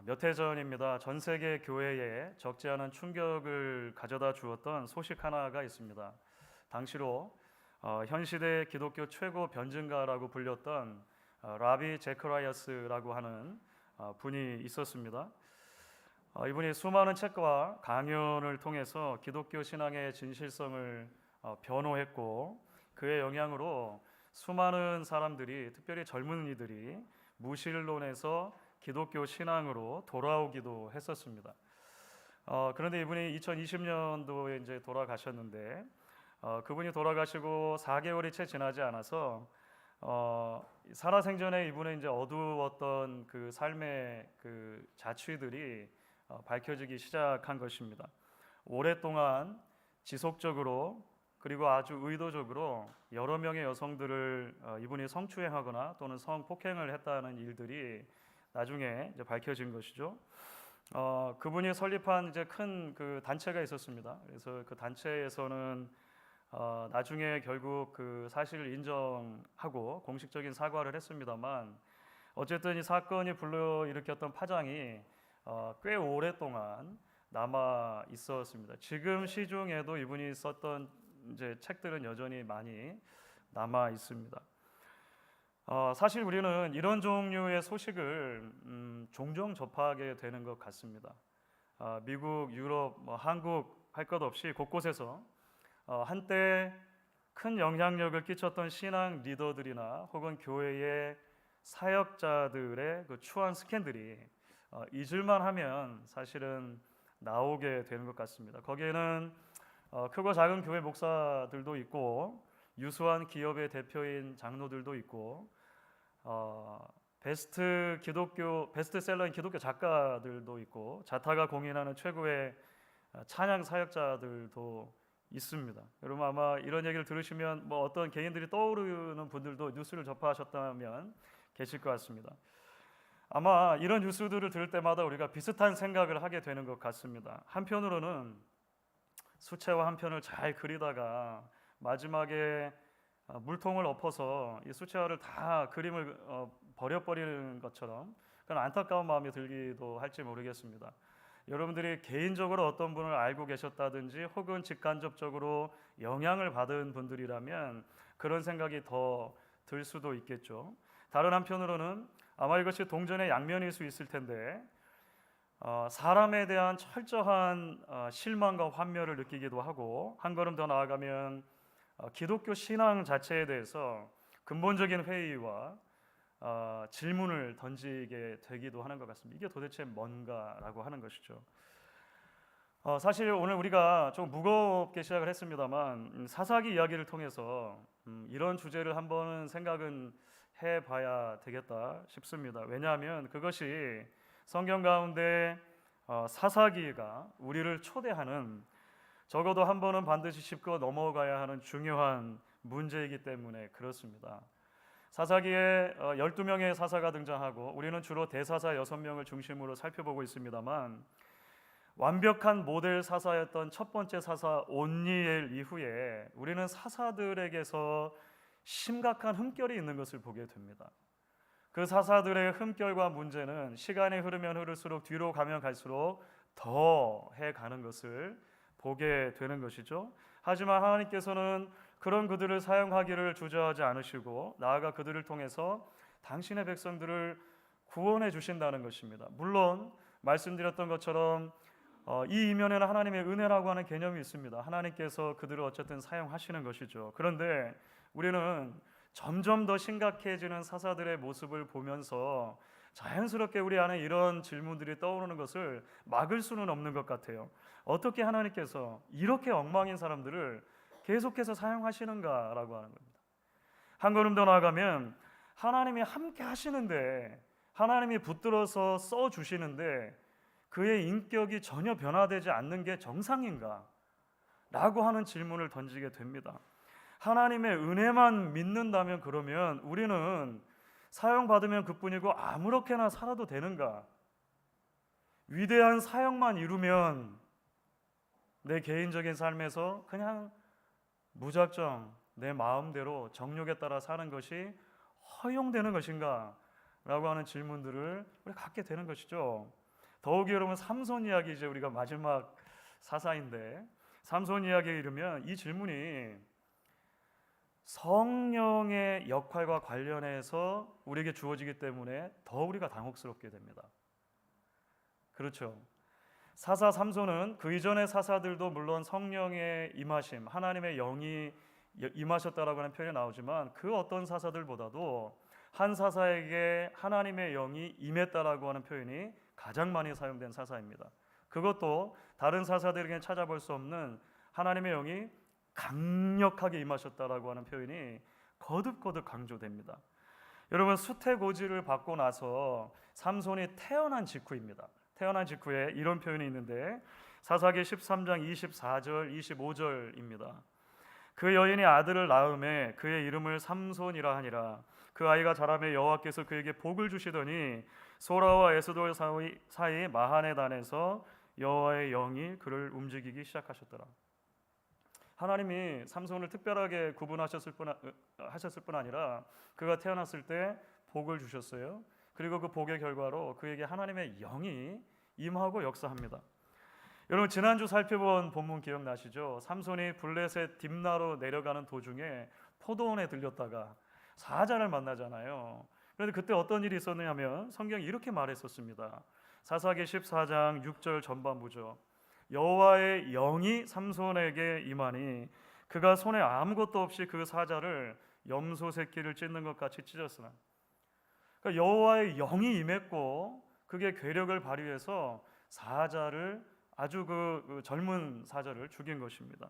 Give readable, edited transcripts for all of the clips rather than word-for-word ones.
몇 해 전입니다. 전 세계 교회에 적지 않은 충격을 가져다 주었던 소식 하나가 있습니다. 당시로 현 시대 기독교 최고 변증가라고 불렸던 라비 제크라이아스라고 하는 분이 있었습니다. 이분이 수많은 책과 강연을 통해서 기독교 신앙의 진실성을 변호했고, 그의 영향으로 수많은 사람들이, 특별히 젊은이들이 무신론에서 기독교 신앙으로 돌아오기도 했었습니다. 그런데 이분이 2020년도에 이제 돌아가셨는데, 그분이 돌아가시고 4개월이 채 지나지 않아서 살아생전에 이분의 이제 어두웠던 그 삶의 그 자취들이 밝혀지기 시작한 것입니다. 오랫동안 지속적으로 그리고 아주 의도적으로 여러 명의 여성들을 이분이 성추행하거나 또는 성폭행을 했다는 일들이 나중에 이제 밝혀진 것이죠. 그분이 설립한 이제 큰 그 단체가 있었습니다. 그래서 그 단체에서는 나중에 결국 그 사실을 인정하고 공식적인 사과를 했습니다만, 어쨌든 이 사건이 불러일으켰던 파장이 꽤 오랫동안 남아 있었습니다. 지금 시중에도 이분이 썼던 이제 책들은 여전히 많이 남아 있습니다. 사실 우리는 이런 종류의 소식을 종종 접하게 되는 것 같습니다. 미국, 유럽, 한국 할 것 없이 곳곳에서 한때 큰 영향력을 끼쳤던 신앙 리더들이나 혹은 교회의 사역자들의 그 추한 스캔들이 잊을만 하면 사실은 나오게 되는 것 같습니다. 거기에는 크고 작은 교회 목사들도 있고, 유수한 기업의 대표인 장로들도 있고, 베스트셀러인 기독교 작가들도 있고, 자타가 공인하는 최고의 찬양 사역자들도 있습니다. 여러분 아마 이런 얘기를 들으시면 어떤 개인들이 떠오르는 분들도 뉴스를 접하셨다면 계실 것 같습니다. 아마 이런 뉴스들을 들을 때마다 우리가 비슷한 생각을 하게 되는 것 같습니다. 한편으로는 수채화 한 편을 잘 그리다가 마지막에 물통을 엎어서 이 수채화를 다 그림을 버려버리는 것처럼 그런 안타까운 마음이 들기도 할지 모르겠습니다. 여러분들이 개인적으로 어떤 분을 알고 계셨다든지 혹은 직간접적으로 영향을 받은 분들이라면 그런 생각이 더 들 수도 있겠죠. 다른 한편으로는 아마 이것이 동전의 양면일 수 있을 텐데, 사람에 대한 철저한 실망과 환멸을 느끼기도 하고, 한 걸음 더 나아가면 기독교 신앙 자체에 대해서 근본적인 회의와 질문을 던지게 되기도 하는 것 같습니다. 이게 도대체 뭔가라고 하는 것이죠. 사실 오늘 우리가 좀 무겁게 시작을 했습니다만, 사사기 이야기를 통해서 이런 주제를 한번은 생각은 해봐야 되겠다 싶습니다. 왜냐하면 그것이 성경 가운데 사사기가 우리를 초대하는, 적어도 한 번은 반드시 짚고 넘어가야 하는 중요한 문제이기 때문에 그렇습니다. 사사기에 12명의 사사가 등장하고, 우리는 주로 대사사 6명을 중심으로 살펴보고 있습니다만, 완벽한 모델 사사였던 첫 번째 사사 온니엘 이후에 우리는 사사들에게서 심각한 흠결이 있는 것을 보게 됩니다. 그 사사들의 흠결과 문제는 시간이 흐르면 흐를수록, 뒤로 가면 갈수록 더 해가는 것을 보게 되는 것이죠. 하지만 하나님께서는 그런 그들을 사용하기를 주저하지 않으시고, 나아가 그들을 통해서 당신의 백성들을 구원해 주신다는 것입니다. 물론 말씀드렸던 것처럼 이 이면에는 하나님의 은혜라고 하는 개념이 있습니다. 하나님께서 그들을 어쨌든 사용하시는 것이죠. 그런데 우리는 점점 더 심각해지는 사사들의 모습을 보면서 자연스럽게 우리 안에 이런 질문들이 떠오르는 것을 막을 수는 없는 것 같아요. 어떻게 하나님께서 이렇게 엉망인 사람들을 계속해서 사용하시는가라고 하는 겁니다. 한 걸음 더 나아가면 하나님이 함께 하시는데, 하나님이 붙들어서 써주시는데 그의 인격이 전혀 변화되지 않는 게 정상인가? 라고 하는 질문을 던지게 됩니다. 하나님의 은혜만 믿는다면 그러면 우리는 사용받으면 그뿐이고 아무렇게나 살아도 되는가? 위대한 사역만 이루면 내 개인적인 삶에서 그냥 무작정 내 마음대로 정욕에 따라 사는 것이 허용되는 것인가? 라고 하는 질문들을 우리 갖게 되는 것이죠. 더욱이 여러분 삼손 이야기 이제 우리가 마지막 사사인데 삼손 이야기에 이르면 이 질문이 성령의 역할과 관련해서 우리에게 주어지기 때문에 더 우리가 당혹스럽게 됩니다. 그렇죠. 사사 삼손은 그 이전의 사사들도 물론 성령의 임하심, 하나님의 영이 임하셨다라고 하는 표현이 나오지만 그 어떤 사사들보다도 한 사사에게 하나님의 영이 임했다라고 하는 표현이 가장 많이 사용된 사사입니다. 그것도 다른 사사들에게는 찾아볼 수 없는 하나님의 영이 강력하게 임하셨다라고 하는 표현이 거듭거듭 강조됩니다. 여러분 수태고지를 받고 나서 삼손이 태어난 직후입니다. 태어난 직후에 이런 표현이 있는데 사사기 13장 24절 25절입니다. 그 여인이 아들을 낳음에 그의 이름을 삼손이라 하니라. 그 아이가 자라매 여호와께서 그에게 복을 주시더니 소라와 에스돌 사이 마하네단에서 여호와의 영이 그를 움직이기 시작하셨더라. 하나님이 삼손을 특별하게 구분하셨을 뿐 아니라 그가 태어났을 때 복을 주셨어요. 그리고 그 복의 결과로 그에게 하나님의 영이 임하고 역사합니다. 여러분 지난주 살펴본 본문 기억나시죠? 삼손이 블레셋 딥나로 내려가는 도중에 포도원에 들렸다가 사자를 만나잖아요. 그런데 그때 어떤 일이 있었냐면 성경이 이렇게 말했었습니다. 사사기 14장 6절 전반부죠. 여호와의 영이 삼손에게 임하니 그가 손에 아무것도 없이 그 사자를 염소 새끼를 찢는 것 같이 찢었으나, 그러니까 여호와의 영이 임했고 그게 괴력을 발휘해서 사자를 아주 그 젊은 사자를 죽인 것입니다.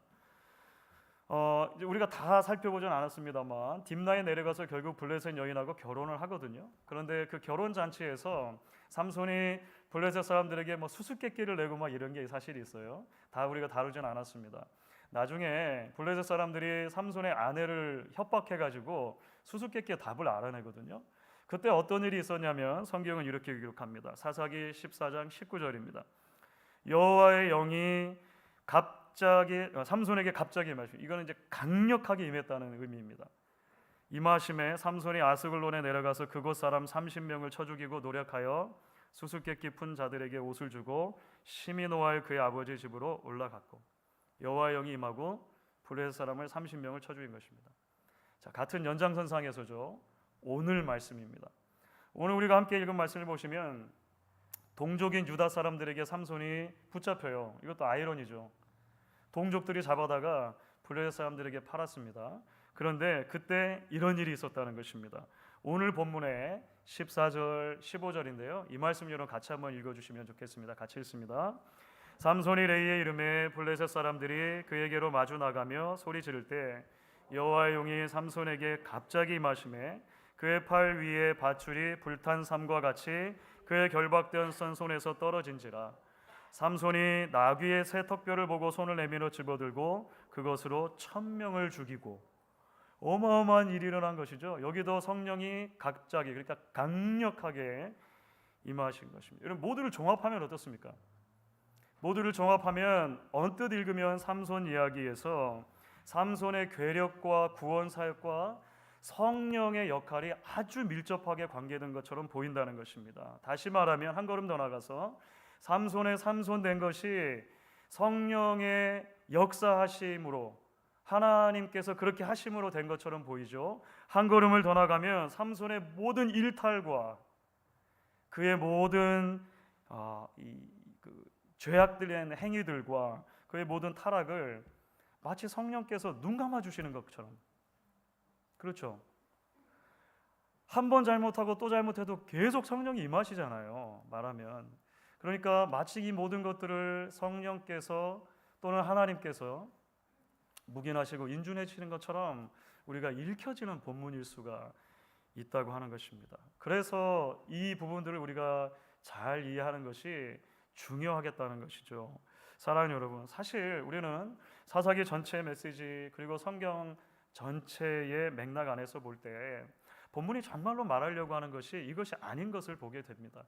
우리가 다 살펴보진 않았습니다만 딥나에 내려가서 결국 블레셋 여인하고 결혼을 하거든요. 그런데 그 결혼 잔치에서 삼손이 블레셋 사람들에게 뭐 수수께끼를 내고 막 이런 게 사실이 있어요. 다 우리가 다루진 않았습니다. 나중에 블레셋 사람들이 삼손의 아내를 협박해가지고 수수께끼의 답을 알아내거든요. 그때 어떤 일이 있었냐면 성경은 이렇게 기록합니다. 사사기 14장 19절입니다. 여호와의 영이 삼손에게 갑자기 임하시고, 이거는 이제 강력하게 임했다는 의미입니다. 임하심에 삼손이 아스글론에 내려가서 그곳 사람 30명을 쳐 죽이고 노력하여 수수께끼 푼 자들에게 옷을 주고 심히 노하여 그의 아버지 집으로 올라갔고, 여호와의 영이 임하고 블레셋 사람을 30명을 쳐 죽인 것입니다. 자, 같은 연장선상에서죠. 오늘 말씀입니다. 오늘 우리가 함께 읽은 말씀을 보시면 동족인 유다 사람들에게 삼손이 붙잡혀요. 이것도 아이러니죠. 동족들이 잡아다가 블레셋 사람들에게 팔았습니다. 그런데 그때 이런 일이 있었다는 것입니다. 오늘 본문의 14절 15절인데요. 이 말씀 여러분 같이 한번 읽어주시면 좋겠습니다. 같이 읽습니다. 삼손이 레이의 이름에 블레셋 사람들이 그에게로 마주 나가며 소리 지를 때 여호와의 영이 삼손에게 갑자기 임하심에 그의 팔 위에 밧줄이 불탄 삼과 같이 그의 결박된 손에서 떨어진지라. 삼손이 나귀의 새 턱뼈를 보고 손을 내밀어 집어들고 그것으로 1000명을 죽이고, 어마어마한 일이 일어난 것이죠. 여기도 성령이 갑자기, 그러니까 강력하게 임하신 것입니다. 여러분 모두를 종합하면 어떻습니까? 모두를 종합하면 언뜻 읽으면 삼손 이야기에서 삼손의 괴력과 구원 사역과 성령의 역할이 아주 밀접하게 관계된 것처럼 보인다는 것입니다. 다시 말하면 한 걸음 더 나가서 삼손의 삼손된 것이 성령의 역사하심으로, 하나님께서 그렇게 하심으로 된 것처럼 보이죠. 한 걸음을 더 나가면 삼손의 모든 일탈과 그의 모든 죄악들의 행위들과 그의 모든 타락을 마치 성령께서 눈 감아 주시는 것처럼, 그렇죠. 한 번 잘못하고 또 잘못해도 계속 성령이 임하시잖아요. 말하면 그러니까 마치 이 모든 것들을 성령께서 또는 하나님께서 묵인하시고 인준해주시는 것처럼 우리가 읽혀지는 본문일 수가 있다고 하는 것입니다. 그래서 이 부분들을 우리가 잘 이해하는 것이 중요하겠다는 것이죠. 사랑하는 여러분, 사실 우리는 사사기 전체의 메시지 그리고 성경 전체의 맥락 안에서 볼 때 본문이 정말로 말하려고 하는 것이 이것이 아닌 것을 보게 됩니다.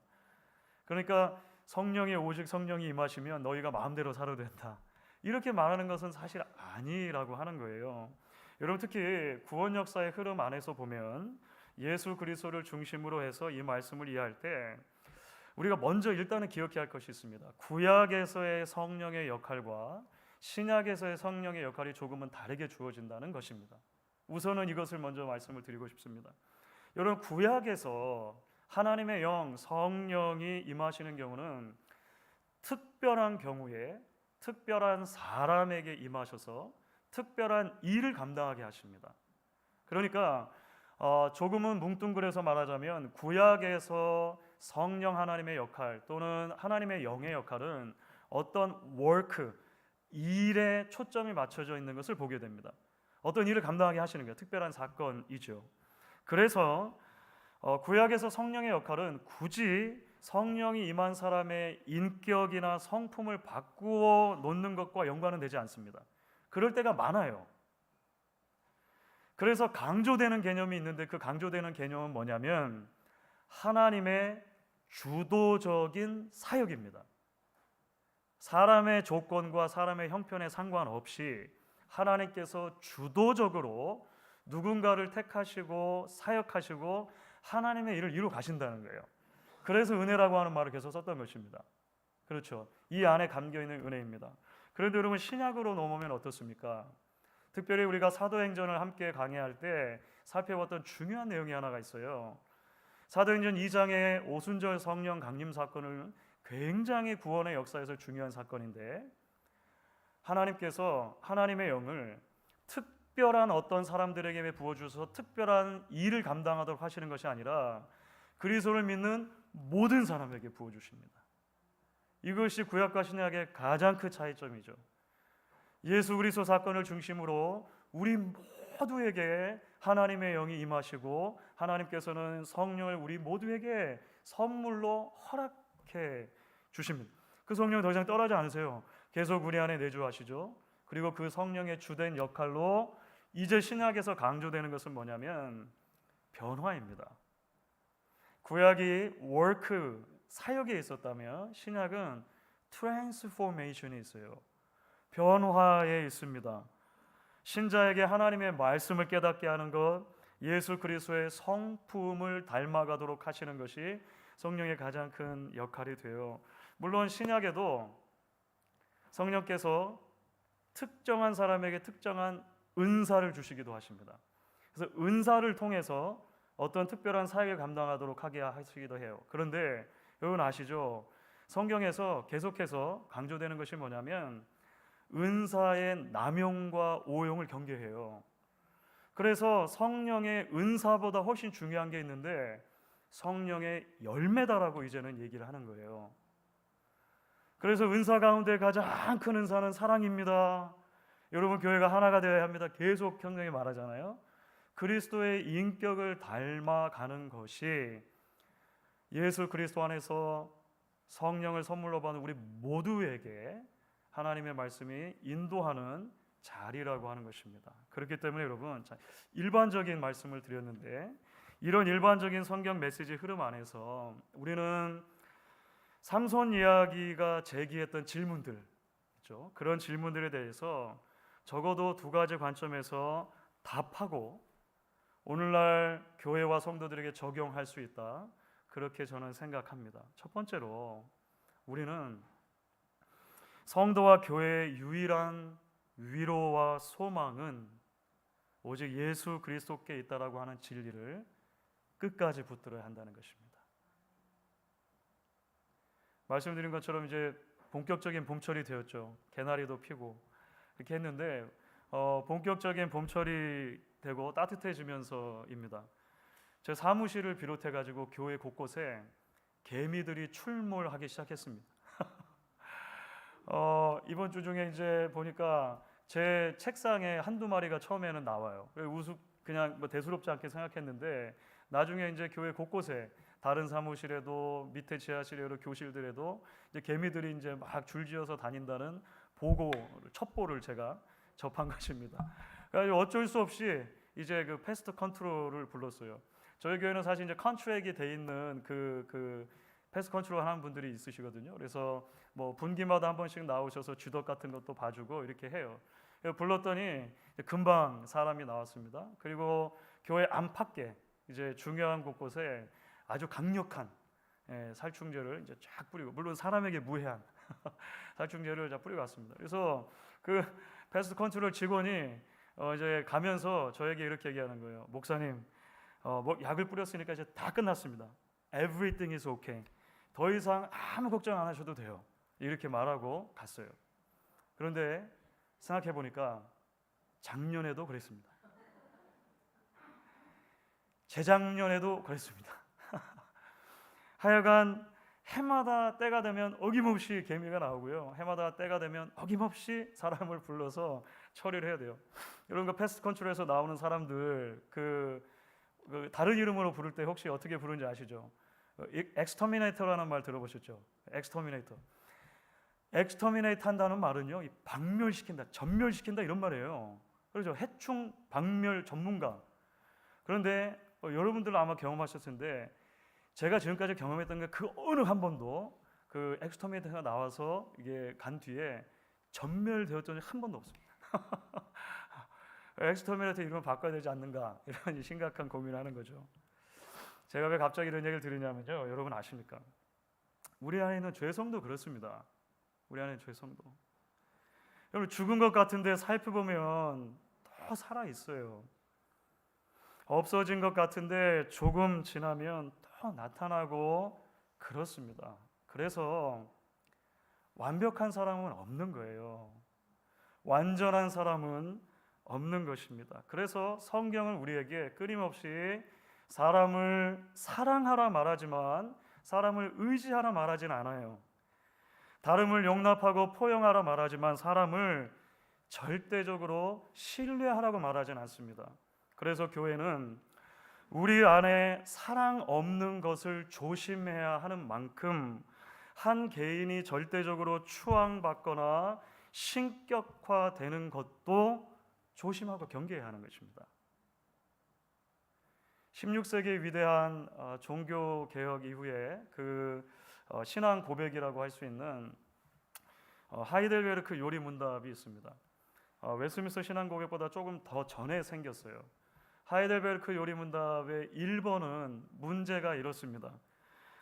그러니까 성령이 오직 성령이 임하시면 너희가 마음대로 살아도 된다, 이렇게 말하는 것은 사실 아니라고 하는 거예요. 여러분 특히 구원 역사의 흐름 안에서 보면 예수 그리스도를 중심으로 해서 이 말씀을 이해할 때 우리가 먼저 일단은 기억해야 할 것이 있습니다. 구약에서의 성령의 역할과 신약에서의 성령의 역할이 조금은 다르게 주어진다는 것입니다. 우선은 이것을 먼저 말씀을 드리고 싶습니다. 여러분, 구약에서 하나님의 영 성령이 임하시는 경우는 특별한 경우에 특별한 사람에게 임하셔서 특별한 일을 감당하게 하십니다. 그러니까 조금은 뭉뚱그려서 말하자면 구약에서 성령 하나님의 역할 또는 하나님의 영의 역할은 어떤 워크, 일에 초점이 맞춰져 있는 것을 보게 됩니다. 어떤 일을 감당하게 하시는 게 특별한 사건이죠. 그래서 구약에서 성령의 역할은 굳이 성령이 임한 사람의 인격이나 성품을 바꾸어 놓는 것과 연관은 되지 않습니다. 그럴 때가 많아요. 그래서 강조되는 개념이 있는데 그 강조되는 개념은 뭐냐면 하나님의 주도적인 사역입니다. 사람의 조건과 사람의 형편에 상관없이 하나님께서 주도적으로 누군가를 택하시고 사역하시고 하나님의 일을 이루어 가신다는 거예요. 그래서 은혜라고 하는 말을 계속 썼던 것입니다. 그렇죠. 이 안에 담겨있는 은혜입니다. 그런데 여러분, 신약으로 넘어오면 어떻습니까? 특별히 우리가 사도행전을 함께 강의할 때 살펴봤던 중요한 내용이 하나가 있어요. 사도행전 2장의 오순절 성령 강림 사건은 굉장히 구원의 역사에서 중요한 사건인데 하나님께서 하나님의 영을 특별한 어떤 사람들에게 부어주셔서 특별한 일을 감당하도록 하시는 것이 아니라 그리스도를 믿는 모든 사람에게 부어주십니다. 이것이 구약과 신약의 가장 큰 차이점이죠. 예수 그리스도 사건을 중심으로 우리 모두에게 하나님의 영이 임하시고 하나님께서는 성령을 우리 모두에게 선물로 허락해 주십니다. 그 성령이 더 이상 떠나지 않으세요. 계속 우리 안에 내주하시죠. 그리고 그 성령의 주된 역할로 이제 신약에서 강조되는 것은 뭐냐면 변화입니다. 구약이 워크, 사역에 있었다면 신약은 트랜스포메이션이 있어요. 변화에 있습니다. 신자에게 하나님의 말씀을 깨닫게 하는 것, 예수 그리스도의 성품을 닮아가도록 하시는 것이 성령의 가장 큰 역할이 돼요. 물론 신약에도 성령께서 특정한 사람에게 특정한 은사를 주시기도 하십니다. 그래서 은사를 통해서 어떤 특별한 사역을 감당하도록 하게 하시기도 해요. 그런데 여러분 아시죠? 성경에서 계속해서 강조되는 것이 뭐냐면 은사의 남용과 오용을 경계해요. 그래서 성령의 은사보다 훨씬 중요한 게 있는데 성령의 열매다라고 이제는 얘기를 하는 거예요. 그래서 은사 가운데 가장 큰 은사는 사랑입니다. 여러분, 교회가 하나가 되어야 합니다. 계속 성경이 말하잖아요. 그리스도의 인격을 닮아가는 것이 예수 그리스도 안에서 성령을 선물로 받는 우리 모두에게 하나님의 말씀이 인도하는 자리라고 하는 것입니다. 그렇기 때문에 여러분, 일반적인 말씀을 드렸는데 이런 일반적인 성경 메시지 흐름 안에서 우리는 삼손 이야기가 제기했던 질문들, 그렇죠? 그런 질문들에 대해서 적어도 두 가지 관점에서 답하고 오늘날 교회와 성도들에게 적용할 수 있다, 그렇게 저는 생각합니다. 첫 번째로 우리는 성도와 교회의 유일한 위로와 소망은 오직 예수 그리스도께 있다라고 하는 진리를 끝까지 붙들어야 한다는 것입니다. 말씀드린 것처럼 이제 본격적인 봄철이 되었죠. 개나리도 피고 이렇게 했는데 본격적인 봄철이 되고 따뜻해지면서입니다. 제 사무실을 비롯해 가지고 교회 곳곳에 개미들이 출몰하기 시작했습니다. 이번 주 중에 이제 보니까 제 책상에 한두 마리가 처음에는 나와요. 그냥 뭐 대수롭지 않게 생각했는데 나중에 이제 교회 곳곳에 다른 사무실에도 밑에 지하실에도 교실들에도 이제 개미들이 이제 막 줄지어서 다닌다는 첩보를 제가 접한 것입니다. 그래서 어쩔 수 없이 이제 그 패스트 컨트롤을 불렀어요. 저희 교회는 사실 이제 컨트랙이 돼 있는 그 패스트 컨트롤 하는 분들이 있으시거든요. 그래서 뭐 분기마다 한 번씩 나오셔서 주덕 같은 것도 봐주고 이렇게 해요. 불렀더니 금방 사람이 나왔습니다. 그리고 교회 안팎에 이제 중요한 곳곳에 아주 강력한 살충제를 이제 쫙 뿌리고, 물론 사람에게 무해한 살충제를 쫙 뿌리고 왔습니다. 그래서 그 패스트 컨트롤 직원이 이제 가면서 저에게 이렇게 얘기하는 거예요. 목사님, 뭐 약을 뿌렸으니까 이제 다 끝났습니다. Everything is okay. 더 이상 아무 걱정 안 하셔도 돼요. 이렇게 말하고 갔어요. 그런데 생각해 보니까 작년에도 그랬습니다. 재작년에도 그랬습니다. 하여간 해마다 때가 되면 어김없이 개미가 나오고요. 해마다 때가 되면 어김없이 사람을 불러서 처리를 해야 돼요. 이런 거 패스트 컨트롤에서 나오는 사람들 그 다른 이름으로 부를 때 혹시 어떻게 부르는지 아시죠? 엑스터미네이터라는 말 들어보셨죠? 엑스터미네이터. 엑스터미네이트 한다는 말은요, 박멸시킨다, 전멸시킨다 이런 말이에요. 그렇죠? 해충 박멸 전문가. 그런데 여러분들 아마 경험하셨을 텐데, 제가 지금까지 경험했던 게 그 어느 한 번도 그 엑스터미네이터가 나와서 이게 간 뒤에 전멸되었던 적이 한 번도 없습니다. 엑스터미네이터 이름을 바꿔야 되지 않는가, 이런 심각한 고민을 하는 거죠. 제가 왜 갑자기 이런 얘기를 드리냐면요, 여러분 아십니까? 우리 안에 있는 죄성도 그렇습니다. 우리 안에 죄성도, 여러분 죽은 것 같은데 살펴보면 더 살아 있어요. 없어진 것 같은데 조금 지나면 더 나타나고 그렇습니다. 그래서 완벽한 사람은 없는 거예요. 완전한 사람은 없는 것입니다. 그래서 성경은 우리에게 끊임없이 사람을 사랑하라 말하지만 사람을 의지하라 말하진 않아요. 다름을 용납하고 포용하라 말하지만 사람을 절대적으로 신뢰하라고 말하진 않습니다. 그래서 교회는 우리 안에 사랑 없는 것을 조심해야 하는 만큼 한 개인이 절대적으로 추앙받거나 신격화되는 것도 조심하고 경계해야 하는 것입니다. 16세기 위대한 종교 개혁 이후에 그 신앙 고백이라고 할 수 있는 하이델베르크 요리 문답이 있습니다. 웨스트민스터 신앙 고백보다 조금 더 전에 생겼어요. 하이델베르크 요리 문답의 1번은 문제가 이렇습니다.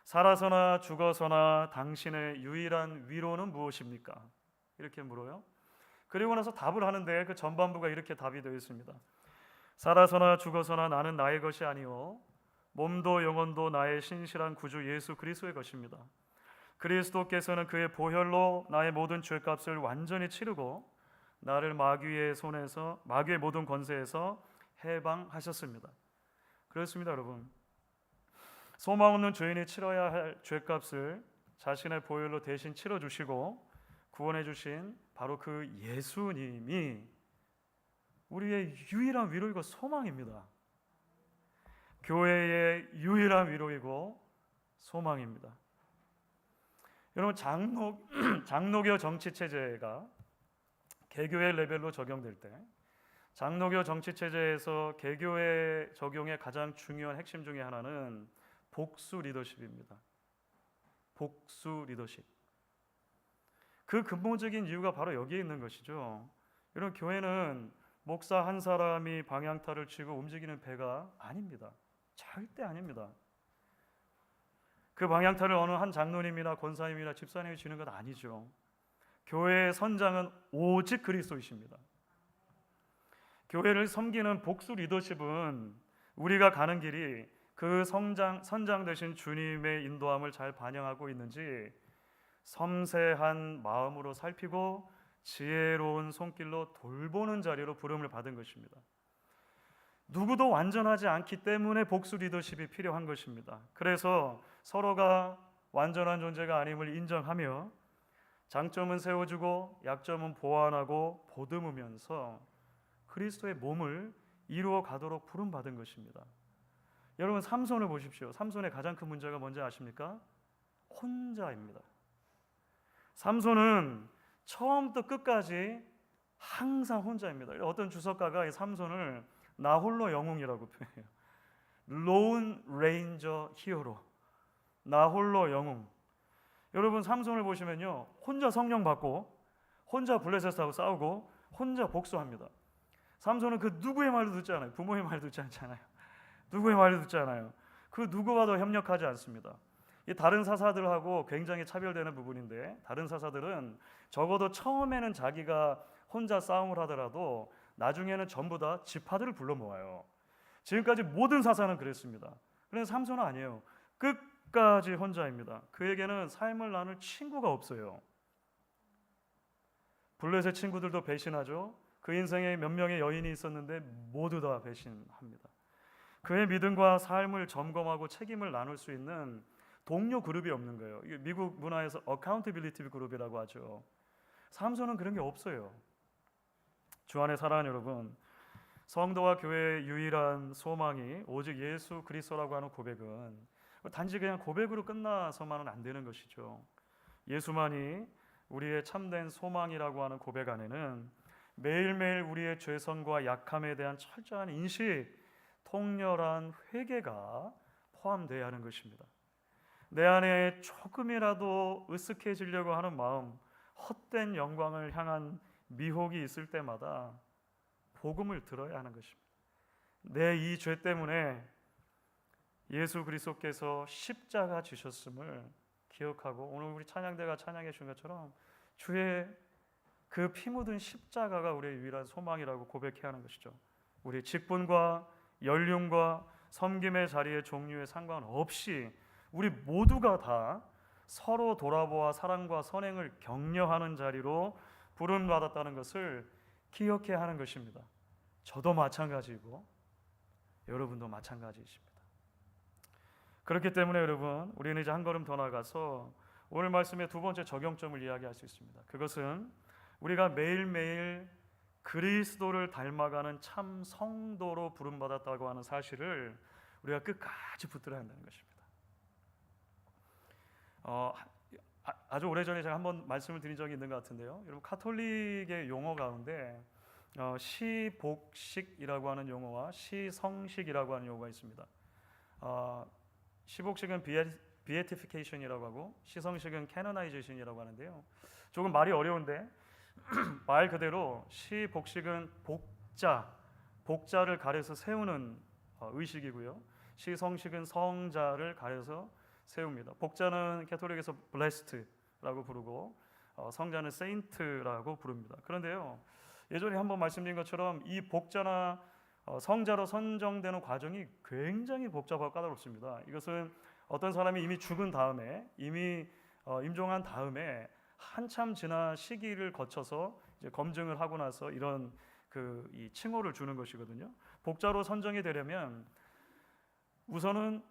살아서나 죽어서나 당신의 유일한 위로는 무엇입니까? 이렇게 물어요. 그리고 나서 답을 하는데 그 전반부가 이렇게 답이 되어 있습니다. 살아서나 죽어서나 나는 나의 것이 아니요 몸도 영혼도 나의 신실한 구주 예수 그리스도의 것입니다. 그리스도께서는 그의 보혈로 나의 모든 죄값을 완전히 치르고 나를 마귀의 손에서, 마귀의 모든 권세에서 해방하셨습니다. 그렇습니다, 여러분. 소망 없는 죄인이 치러야 할 죄값을 자신의 보혈로 대신 치러주시고 구원해 주신 바로 그 예수님이 우리의 유일한 위로이고 소망입니다. 교회의 유일한 위로이고 소망입니다. 여러분, 장로교 정치 체제가 개교의 레벨로 적용될 때 장로교 정치 체제에서 개교의 적용의 가장 중요한 핵심 중에 하나는 복수 리더십입니다. 복수 리더십. 그 근본적인 이유가 바로 여기에 있는 것이죠. 여러분, 교회는 목사 한 사람이 방향타를 치고 움직이는 배가 아닙니다. 절대 아닙니다. 그 방향타를 어느 한 장로님이나 권사님이나 집사님이 쥐는 것 아니죠. 교회의 선장은 오직 그리스도이십니다. 교회를 섬기는 복수 리더십은 우리가 가는 길이 그 선장 되신 주님의 인도함을 잘 반영하고 있는지 섬세한 마음으로 살피고 지혜로운 손길로 돌보는 자리로 부름을 받은 것입니다. 누구도 완전하지 않기 때문에 복수 리더십이 필요한 것입니다. 그래서 서로가 완전한 존재가 아님을 인정하며 장점은 세워주고 약점은 보완하고 보듬으면서 그리스도의 몸을 이루어 가도록 부름받은 것입니다. 여러분, 삼손을 보십시오. 삼손의 가장 큰 문제가 뭔지 아십니까? 혼자입니다. 삼손은 처음부터 끝까지 항상 혼자입니다. 어떤 주석가가 이 삼손을 나 홀로 영웅이라고 표현해요. Lone Ranger Hero. 나 홀로 영웅. 여러분, 삼손을 보시면요, 혼자 성령 받고 혼자 블레셋하고 싸우고 혼자 복수합니다. 삼손은 그 누구의 말도 듣지 않아요. 부모의 말도 듣지 않잖아요. 누구의 말도 듣지 않아요. 그 누구와도 협력하지 않습니다. 이 다른 사사들하고 굉장히 차별되는 부분인데, 다른 사사들은 적어도 처음에는 자기가 혼자 싸움을 하더라도 나중에는 전부 다 지파들을 불러 모아요. 지금까지 모든 사사는 그랬습니다. 그런데 삼손은 아니에요. 끝까지 혼자입니다. 그에게는 삶을 나눌 친구가 없어요. 블레셋 친구들도 배신하죠. 그 인생에 몇 명의 여인이 있었는데 모두 다 배신합니다. 그의 믿음과 삶을 점검하고 책임을 나눌 수 있는 동료 그룹이 없는 거예요. 이게 미국 문화에서 accountability 그룹이라고 하죠. 삼손은 그런 게 없어요. 주 안에 사랑하는 여러분, 성도와 교회의 유일한 소망이 오직 예수 그리스도라고 하는 고백은 단지 그냥 고백으로 끝나서만은 안 되는 것이죠. 예수만이 우리의 참된 소망이라고 하는 고백 안에는 매일매일 우리의 죄성과 약함에 대한 철저한 인식, 통렬한 회개가 포함되어야 하는 것입니다. 내 안에 조금이라도 으쓱해지려고 하는 마음, 헛된 영광을 향한 미혹이 있을 때마다 복음을 들어야 하는 것입니다. 내 이 죄 때문에 예수 그리스도께서 십자가 지셨음을 기억하고, 오늘 우리 찬양대가 찬양해 주신 것처럼 주의 그 피 묻은 십자가가 우리의 유일한 소망이라고 고백해야 하는 것이죠. 우리 직분과 연륜과 섬김의 자리의 종류에 상관없이 우리 모두가 다 서로 돌아보아 사랑과 선행을 격려하는 자리로 부름받았다는 것을 기억해야 하는 것입니다. 저도 마찬가지고 여러분도 마찬가지이십니다. 그렇기 때문에 여러분, 우리는 이제 한 걸음 더 나가서 오늘 말씀의 두 번째 적용점을 이야기할 수 있습니다. 그것은 우리가 매일매일 그리스도를 닮아가는 참 성도로 부름받았다고 하는 사실을 우리가 끝까지 붙들어야 한다는 것입니다. 아주 오래전에 제가 한번 말씀을 드린 적이 있는 것 같은데요. 여러분, 카톨릭의 용어 가운데 시복식이라고 하는 용어와 시성식이라고 하는 용어가 있습니다. 시복식은 비에티피케이션이라고 하고 시성식은 캐노나이제이션이라고 하는데요. 조금 말이 어려운데 말 그대로 시복식은 복자를 가려서 세우는 의식이고요. 시성식은 성자를 가려서 세웁니다. 복자는 캐톨릭에서 blessed라고 부르고 성자는 saint라고 부릅니다. 그런데요, 예전에 한번 말씀드린 것처럼 이 복자나 성자로 선정되는 과정이 굉장히 복잡하고 까다롭습니다. 이것은 어떤 사람이 이미 죽은 다음에, 이미 임종한 다음에 한참 지난 시기를 거쳐서 이제 검증을 하고 나서 이런 이 칭호를 주는 것이거든요. 복자로 선정이 되려면 우선은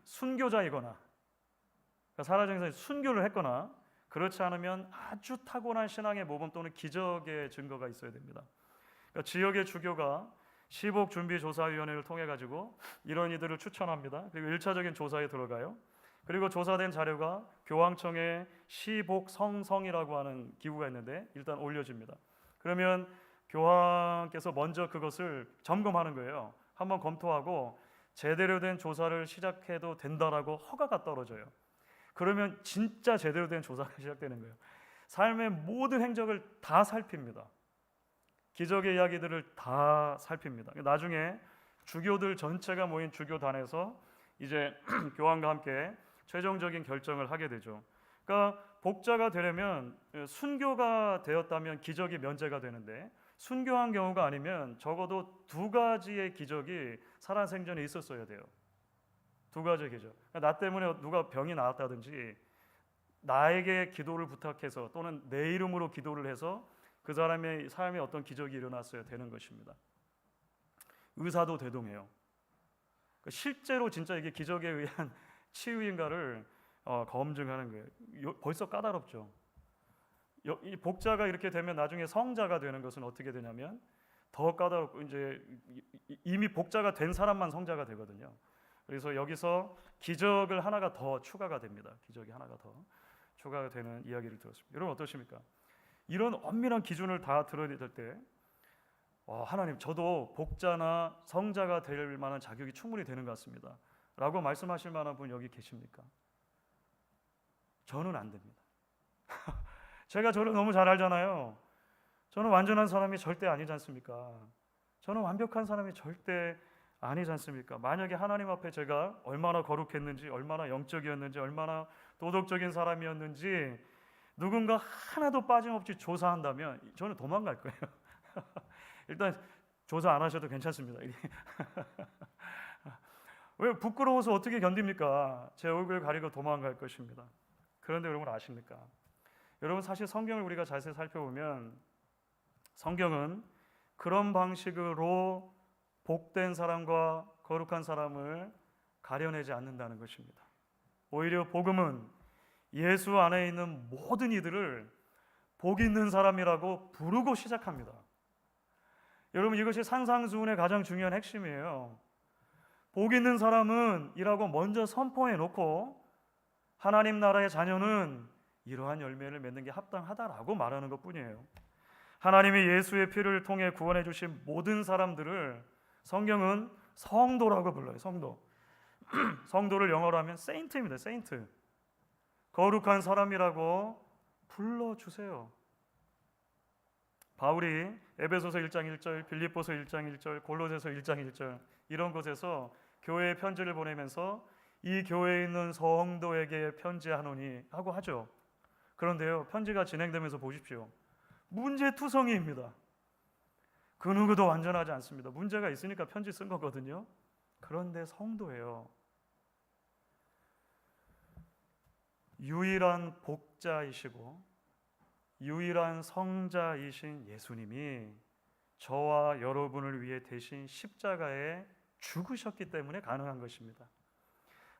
순교자이거나, 그러니까 살아생전에 순교를 했거나, 그렇지 않으면 아주 타고난 신앙의 모범 또는 기적의 증거가 있어야 됩니다. 그러니까 지역의 주교가 시복준비조사위원회를 통해 가지고 이런 이들을 추천합니다. 그리고 1차적인 조사에 들어가요. 그리고 조사된 자료가 교황청에 시복성성이라고 하는 기구가 있는데 일단 올려집니다. 그러면 교황께서 먼저 그것을 점검하는 거예요. 한번 검토하고 제대로 된 조사를 시작해도 된다라고 허가가 떨어져요. 그러면 진짜 제대로 된 조사가 시작되는 거예요. 삶의 모든 행적을 다 살핍니다. 기적의 이야기들을 다 살핍니다. 나중에 주교들 전체가 모인 주교단에서 이제 교황과 함께 최종적인 결정을 하게 되죠. 그러니까 복자가 되려면 순교가 되었다면 기적이 면제가 되는데, 순교한 경우가 아니면 적어도 두 가지의 기적이 살아생전에 있었어야 돼요. 두 가지 기적. 그러니까 나 때문에 누가 병이 나았다든지, 나에게 기도를 부탁해서 또는 내 이름으로 기도를 해서 그 사람의 삶에 어떤 기적이 일어났어야 되는 것입니다. 의사도 대동해요. 그러니까 실제로 진짜 이게 기적에 의한 치유인가를 검증하는 거예요. 벌써 까다롭죠. 이 복자가 이렇게 되면 나중에 성자가 되는 것은 어떻게 되냐면 더 까다롭고, 이제 이미 복자가 된 사람만 성자가 되거든요. 그래서 여기서 기적을 하나가 더 추가가 됩니다. 기적이 하나가 더 추가가 되는 이야기를 들었습니다. 여러분 어떠십니까? 이런 엄밀한 기준을 다 들어야 될 때, 하나님, 저도 복자나 성자가 될 만한 자격이 충분히 되는 것 같습니다 라고 말씀하실 만한 분 여기 계십니까? 저는 안 됩니다. 제가 저를 너무 잘 알잖아요. 저는 완전한 사람이 절대 아니지 않습니까? 저는 완벽한 사람이 절대 아니지 않습니까? 만약에 하나님 앞에 제가 얼마나 거룩했는지, 얼마나 영적이었는지, 얼마나 도덕적인 사람이었는지 누군가 하나도 빠짐없이 조사한다면 저는 도망갈 거예요. 일단 조사 안 하셔도 괜찮습니다. 왜 부끄러워서 어떻게 견딥니까? 제 얼굴 가리고 도망갈 것입니다. 그런데 여러분 아십니까? 여러분 사실 성경을 우리가 자세히 살펴보면 성경은 그런 방식으로 복된 사람과 거룩한 사람을 가려내지 않는다는 것입니다. 오히려 복음은 예수 안에 있는 모든 이들을 복 있는 사람이라고 부르고 시작합니다. 여러분 이것이 산상수훈의 가장 중요한 핵심이에요. 복 있는 사람은 이라고 먼저 선포해 놓고 하나님 나라의 자녀는 이러한 열매를 맺는 게 합당하다라고 말하는 것뿐이에요. 하나님이 예수의 피를 통해 구원해 주신 모든 사람들을 성경은 성도라고 불러요. 성도. 성도를 영어로 하면 세인트입니다. 세인트. 거룩한 사람이라고 불러주세요. 바울이 에베소서 1장 1절, 빌립보서 1장 1절, 골로새서 1장 1절 이런 곳에서 교회에 편지를 보내면서 이 교회에 있는 성도에게 편지하노니 하고 하죠. 그런데요, 편지가 진행되면서 보십시오. 문제투성이입니다. 그 누구도 완전하지 않습니다. 문제가 있으니까 편지 쓴 거거든요. 그런데 성도예요. 유일한 복자이시고 유일한 성자이신 예수님이 저와 여러분을 위해 대신 십자가에 죽으셨기 때문에 가능한 것입니다.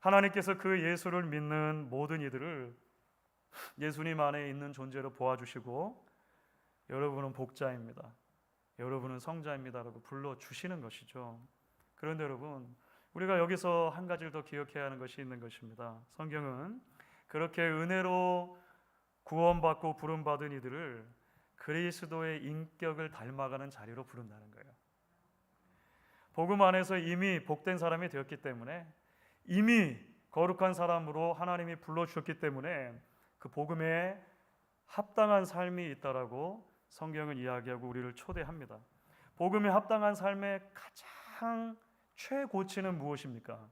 하나님께서 그 예수를 믿는 모든 이들을 예수님 안에 있는 존재로 보아주시고 여러분은 복자입니다. 여러분은 성자입니다라고 불러주시는 것이죠. 그런데 여러분 우리가 여기서 한 가지를 더 기억해야 하는 것이 있는 것입니다. 성경은 그렇게 은혜로 구원받고 부름받은 이들을 그리스도의 인격을 닮아가는 자리로 부른다는 거예요. 복음 안에서 이미 복된 사람이 되었기 때문에 이미 거룩한 사람으로 하나님이 불러주셨기 때문에 그 복음에 합당한 삶이 있다라고 성경은 이야기하고 우리를 초대합니다. 복음에 합당한 삶의 가장 최고치는 무엇입니까?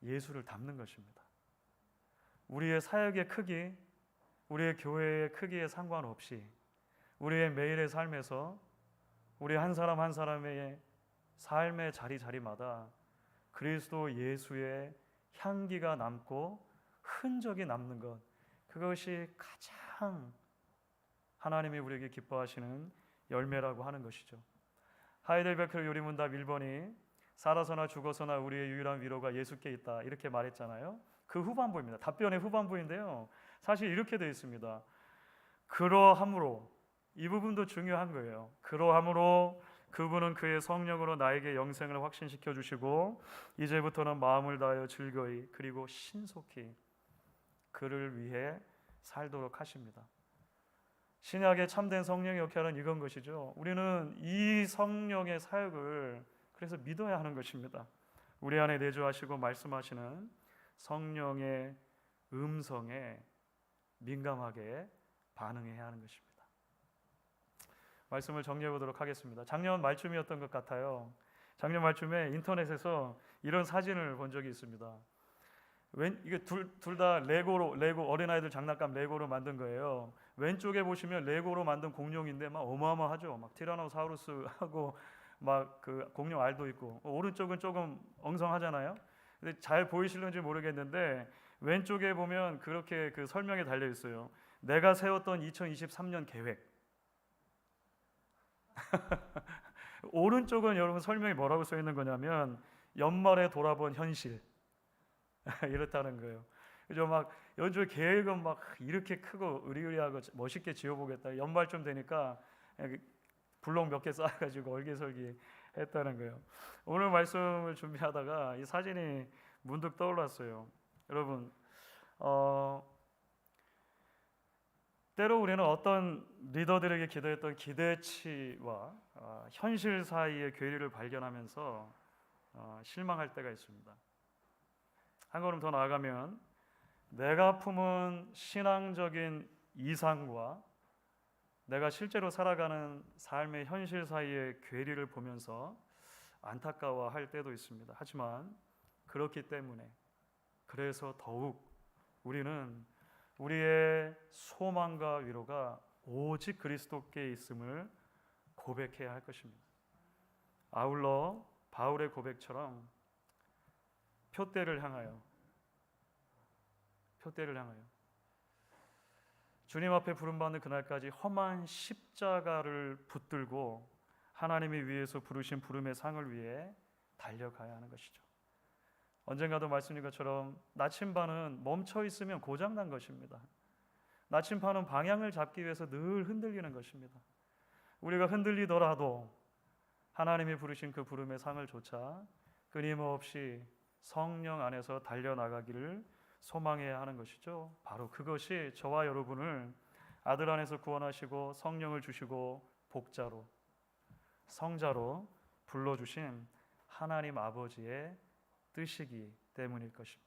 예수를 닮는 것입니다. 우리의 사역의 크기, 우리의 교회의 크기에 상관없이 우리의 매일의 삶에서 우리 한 사람 한 사람의 삶의 자리마다 그리스도 예수의 향기가 남고 흔적이 남는 것, 그것이 가장 하나님이 우리에게 기뻐하시는 열매라고 하는 것이죠. 하이델베르크 요리문답 1번이 살아서나 죽어서나 우리의 유일한 위로가 예수께 있다 이렇게 말했잖아요. 그 후반부입니다. 답변의 후반부인데요. 사실 이렇게 되어 있습니다. 그러함으로, 이 부분도 중요한 거예요. 그러함으로 그분은 그의 성령으로 나에게 영생을 확신시켜 주시고 이제부터는 마음을 다하여 즐거이 그리고 신속히 그를 위해 살도록 하십니다. 신약의 참된 성령의 역할은 이건 것이죠. 우리는 이 성령의 사역을 그래서 믿어야 하는 것입니다. 우리 안에 내주하시고 말씀하시는 성령의 음성에 민감하게 반응해야 하는 것입니다. 말씀을 정리해 보도록 하겠습니다. 작년 말쯤이었던 것 같아요. 작년 말쯤에 인터넷에서 이런 사진을 본 적이 있습니다. 이게 둘 다 레고 어린아이들 장난감 레고로 만든 거예요. 왼쪽에 보시면 레고로 만든 공룡인데 막 어마어마하죠. 막 티라노사우루스하고 막 그 공룡 알도 있고, 오른쪽은 조금 엉성하잖아요. 근데 잘 보이실는지 모르겠는데 왼쪽에 보면 그렇게 그 설명이 달려 있어요. 내가 세웠던 2023년 계획. 오른쪽은 여러분 설명이 뭐라고 써 있는 거냐면 연말에 돌아본 현실. 이렇다는 거예요. 그죠? 막 연주 계획은 막 이렇게 크고 의리의리하고 멋있게 지어보겠다. 연말쯤 되니까 블록 몇 개 쌓아가지고 얼기설기 했다는 거예요. 오늘 말씀을 준비하다가 이 사진이 문득 떠올랐어요. 여러분, 때로 우리는 어떤 리더들에게 기도했던 기대치와 현실 사이의 괴리를 발견하면서 실망할 때가 있습니다. 한 걸음 더 나아가면 내가 품은 신앙적인 이상과 내가 실제로 살아가는 삶의 현실 사이의 괴리를 보면서 안타까워할 때도 있습니다. 하지만 그렇기 때문에 그래서 더욱 우리는 우리의 소망과 위로가 오직 그리스도께 있음을 고백해야 할 것입니다. 아울러 바울의 고백처럼 표대를 향하여 주님 앞에 부름받는 그날까지 험한 십자가를 붙들고 하나님이 위에서 부르신 부름의 상을 위해 달려가야 하는 것이죠. 언젠가도 말씀드린 것처럼 나침반은 멈춰 있으면 고장난 것입니다. 나침반은 방향을 잡기 위해서 늘 흔들리는 것입니다. 우리가 흔들리더라도 하나님이 부르신 그 부름의 상을 좇아 끊임없이 성령 안에서 달려나가기를 소망해야 하는 것이죠. 바로 그것이 저와 여러분을 아들 안에서 구원하시고 성령을 주시고 복자로 성자로 불러주신 하나님 아버지의 뜻이기 때문일 것입니다.